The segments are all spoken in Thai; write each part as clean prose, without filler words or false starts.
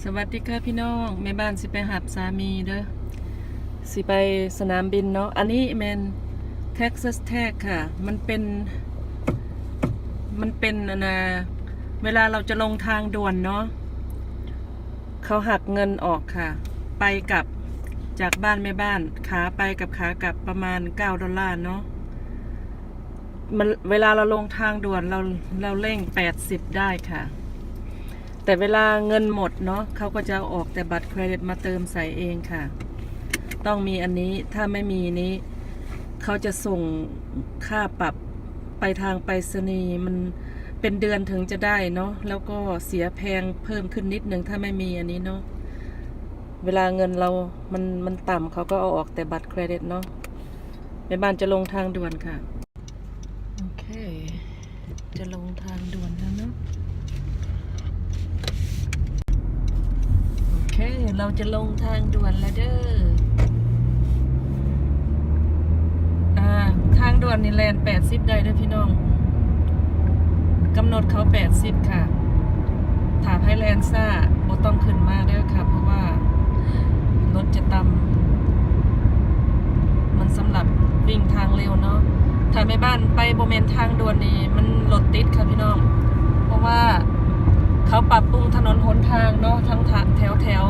สวัสดีค่ะพี่น้องแม่บ้านสิไปหับสามีเด้อสิไปสนามบินเนาะอันนี้แมน Texas Tech ค่ะมันเป็นเวลาเราจะลงทางด่วนเนาะเขาหักเงินออกค่ะไปกับจากบ้านแม่บ้านขาไปกับขากลับประมาณ$9เนาะมันเวลาเราลงทางด่วนเราเร่ง80ได้ค่ะแต่เวลาเงินหมดเนาะเขาก็จะออกแต่บัตรเครดิตมาเติมใส่เองค่ะต้องมีอันนี้ถ้าไม่มีนี้เขาจะส่งค่าปรับไปทางไปรษณีย์มันเป็นเดือนถึงจะได้เนาะแล้วก็เสียแพงเพิ่มขึ้นนิดนึงถ้าไม่มีอันนี้เนาะเวลาเงินเรามันต่ำเขาก็เอาออกแต่บัตรเครดิตเนาะแม่บ้านจะลงทางด่วนค่ะโอเคจะลงทางด่วนแล้วเนาะโอเคเราจะลงทางด่วนแล้วเด้อทางด่วนนี่แลน80ได้เด้อพี่น้องกำหนดเขา80ค่ะถ้าให้แลนซ่าบ่ต้องขึ้นมาเด้อค่ะเพราะว่ารถจะต่ำมันสำหรับวิ่งทางเร็วเนาะถ้าแม่บ้านไปบ่แม่นทางด่วนนี่มันรถติดค่ะพี่น้องเพราะว่าเขาปรับปรุงถนนหนทางเนาะทั้งแถว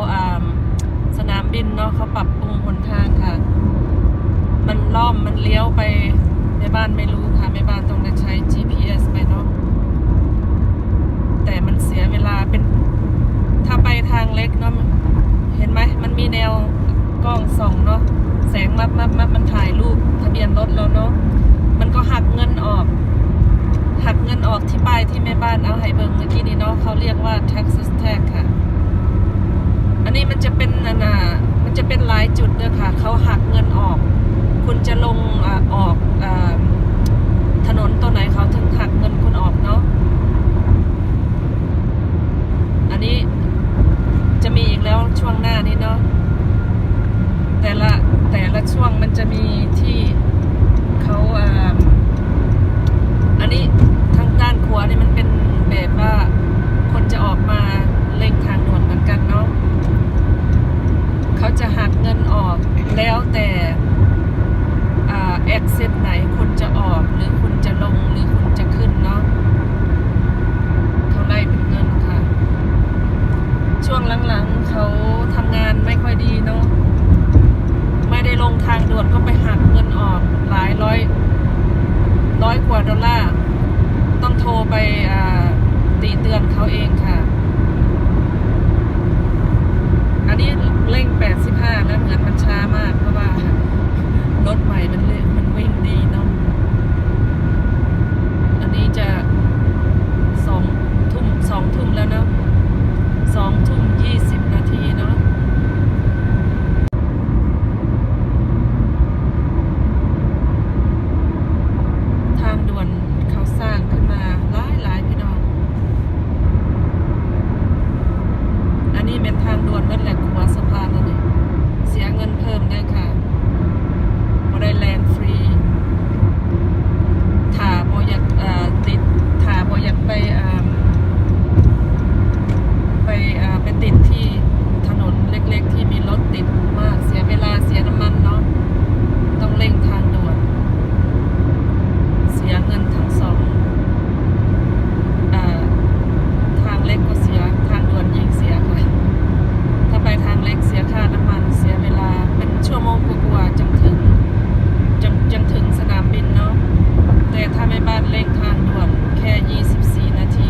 สนามบินเนาะเขาปรับปรุงหนทางค่ะมันล้อมมันเลี้ยวไปแม่บ้านไม่รู้ค่ะแม่บ้านต้องใช้ GPS ไปเนาะแต่มันเสียเวลาเป็นถ้าไปทางเล็กเนาะเห็นไหมมันมีแนวกล้องส่องเนาะแสงมับมันถ่ายรูปทะเบียนรถแล้วเนาะมันก็หักเงินออกที่ป้ายที่แม่บ้านเอาให้เบิ่งเมื่อกี้นี้เนาะเขาเรียกว่า Texas Tech ค่ะอันนี้มันจะเป็นมันจะเป็นหลายจุดเลยค่ะเขาหักเงินออกคุณจะลงออกถนนตัวไหนเขาถึงหักเงินคุณออกเนาะอันนี้จะมีอีกแล้วช่วงหน้านี้เนาะแต่ละช่วงมันจะมีที่เขาอันนี้ทางด้านขวานี่มันเป็นแบบว่าคนจะออกมาเร่งทางด่วนเหมือนกันเนาะเขาจะหักเงินออกแล้วแต่exit ไหนคุณจะออกหรือคุณจะลงหรือคุณจะขึ้นเนาะเขาไล่เป็นเงินค่ะช่วงหลังๆเขาทำงานไม่ค่อยดีเนาะไม่ได้ลงทางด่วนก็ไปหักเงินออกหลายร้อยกว่า$ต้องโทรไปติเตือนเขาเองค่ะอันนี้เร่ง85แล้วเหมือนมันช้ามากเพราะว่ารถใหม่มันวิ่งดีเนาะอันนี้จะ2 ทุ่มแล้วเนาะ2 ทุ่ม 20 นาทีเนาะทางด่วนเขาสร้างขึ้นมาหลายพี่น้องอันนี้เป็นทางด่วนนั่นแหละหัวสะพานนั่นเองเสียเงินเพิ่มด้วยค่ะบ่ได้แลนด์ฟรีถ้าบ่อยากถ้าบ่อยากไปติดที่ถนนเล็กๆที่มีรถติดมากเสียเวลาเสียน้ำมันเนาะต้องเร่งทางด่วนเสียเงินทั้งสองทางเล็กก็เสียทางด่วนยิ่งเสียค่ะถ้าไปทางเล็กเสียค่าน้ำมันเสียเวลาเป็นชั่วโมงกว่าๆจังถึงสนามบินเนาะแต่ถ้าแม่บ้านเร่งทางด่วนแค่24 นาที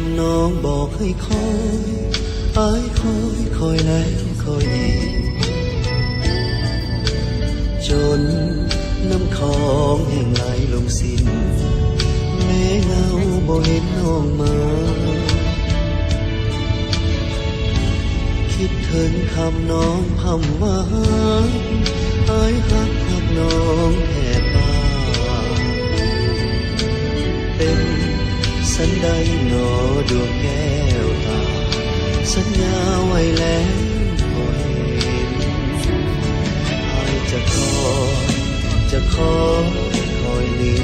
ำน้องบอกให้คอยอ้ายคอยแล้วคอยอีกจนน้ำคลองแห่งไหลลงสิ้นแม้เงาบ่เห็นน้องมาคิดถึงคำน้องพำว่าอ้ายฮักน้องแค่ปากเป็นสันใดหนอดวงแก้วตาสัญญาไว้แล้วคอยอ้ายจะคอยนี้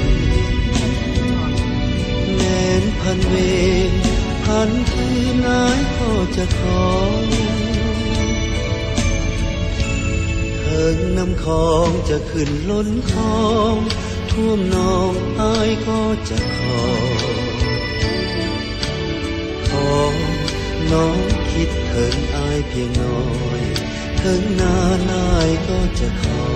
แม้นพันเวรพันคืนนายก็จะคอยเถิงน้ำคลองจะขึ้นล้นคลองท่วมนองอ้ายก็จะขอน้องคิดถึงอ้ายเพียงน้อยถึงนานอ้ายก็จะขอ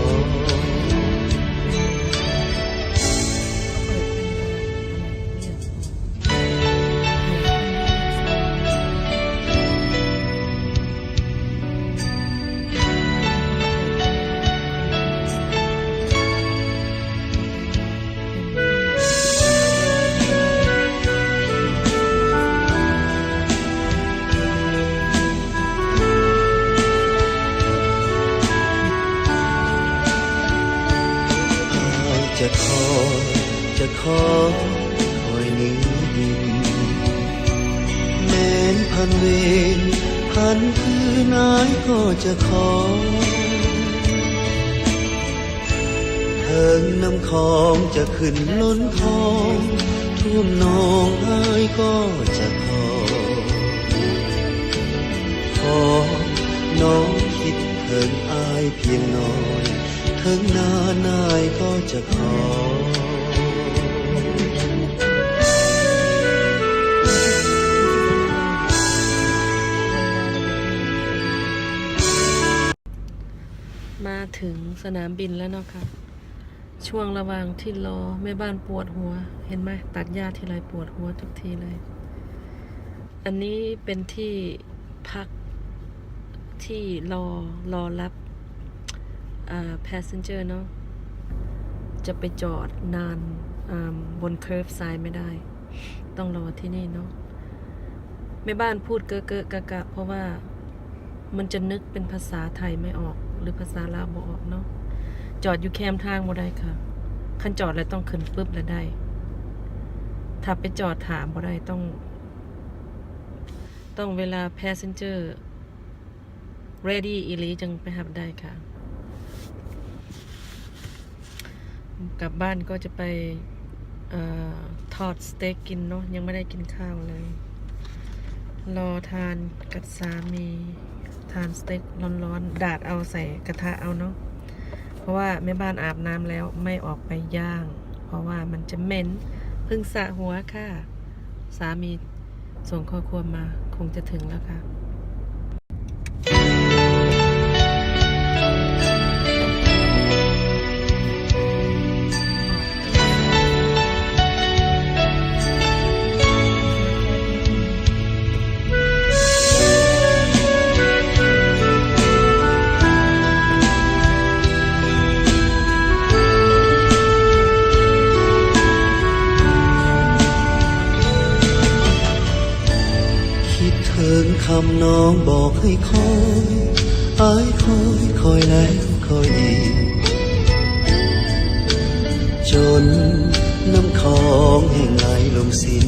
จะคอยนี้ดินแม้นพันเวรพันคืนนายก็จะขอเถิงน้ำคลองจะขึ้นล้นคลองท่วมนองนายก็จะขอน้องคิดถึงอายเพียงน้อยถึงนานายก็จะขอมาถึงสนามบินแล้วเนาะค่ะช่วงระหว่างที่รอแม่บ้านปวดหัวเห็นไหมตัดหญ้าทีไรปวดหัวทุกทีเลยอันนี้เป็นที่พักที่รอรับpassenger เนาะจะไปจอดนานบนเคิร์ฟซ้ายไม่ได้ต้องรอที่นี่เนาะแม่บ้านพูดเกะกะเพราะว่ามันจะนึกเป็นภาษาไทยไม่ออกหรือภาษาลาวบ่ออกเนาะจอดอยู่แคมทางบ่ได้ค่ะคันจอดแล้วต้องขึ้นปุ๊บแล้วได้ถ้าไปจอดถามบ่ได้ต้องเวลา passenger ready อีหลีจึงไปหับได้ค่ะกลับบ้านก็จะไปทอดสเต็กกินเนาะยังไม่ได้กินข้าวเลยรอทานกับสามีทานสเต็กร้อนๆดาดเอาใส่กระทะเอาเนาะเพราะว่าแม่บ้านอาบน้ำแล้วไม่ออกไปย่างเพราะว่ามันจะเหม็นเพิ่งสระหัวค่ะสามีส่งข้อความมาคงจะถึงแล้วค่ะถึงคำน้องบอกให้คอยอ้ายคอยแล้วคอยอีกจนน้ำคลองแห่งไหลลงสิ้น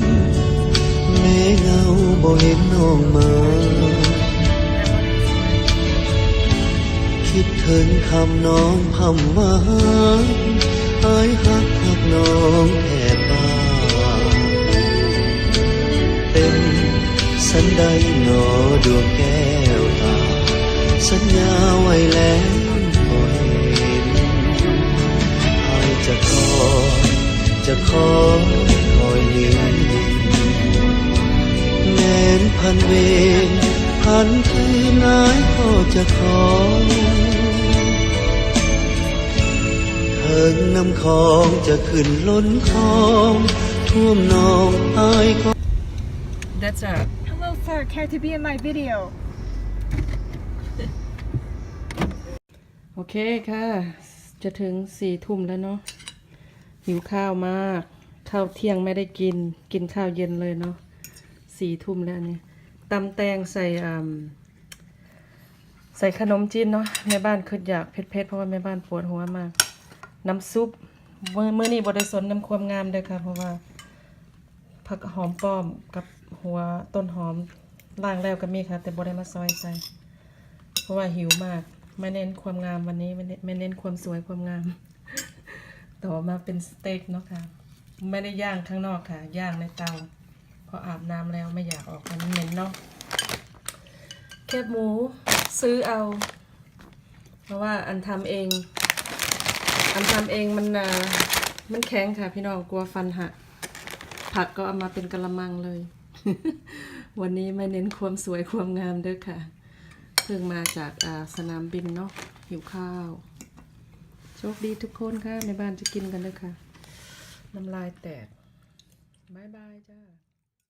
แม้เงาบ่เห็นน้องมาคิดถึงคำน้องพำว่าอ้ายฮักน้องแค่ปากเป็นสันใดหนอดวงแก้วตาสัญญาไว้แล้วคอยอ้ายจะคอยนี้แม้นพันเวรพันคืนนายก็จะขอเถิงน้ำคลองจะขึ้นล้นคลองท่วมนองอ้ายก็ That's a Hello, sir. Care to be in my video? โอเคค่ะ จะถึง4 ทุ่มแล้วเนาะหิวข้าวมากข้าวเที่ยงไม่ได้กินกินข้าวเย็นเลยเนาะ4 ทุ่มแล้วเนี่ยตำแตงใส่ขนมจีนเนาะแม่บ้านคืออยากเผ็ดๆเพราะว่าแม่บ้านปวดหัวมาก น้ำซุปมื้อนี้บ่ได้สนน้ำความงามเด้อค่ะเพราะว่าผักหอมป้อมกับหัวต้นหอมล้างแล้วก็มีค่ะแต่บ่ได้มาซอยใส่เพราะว่าหิวมากไม่เน้นความงามวันนี้ไม่เน้นความสวยความงาม ต่อมาเป็นสเต็กเนาะค่ะไม่ได้ย่างข้างนอกค่ะย่างในเตาพออาบน้ำแล้วไม่อยากออกมันเหม็นเนาะแคบหมูซื้อเอา เพราะว่าอันทำเองมันแข็งค่ะพี่น้องกลัวฟันหักผักก็เอามาเป็นกะละมังเลย วันนี้ไม่เน้นความสวยความงามเด้อค่ะเพิ่งมาจากสนามบินเนาะหิวข้าวโชคดีทุกคนค่ะในบ้านจะกินกันเด้อค่ะน้ำลายแตกบ๊ายบายจ้า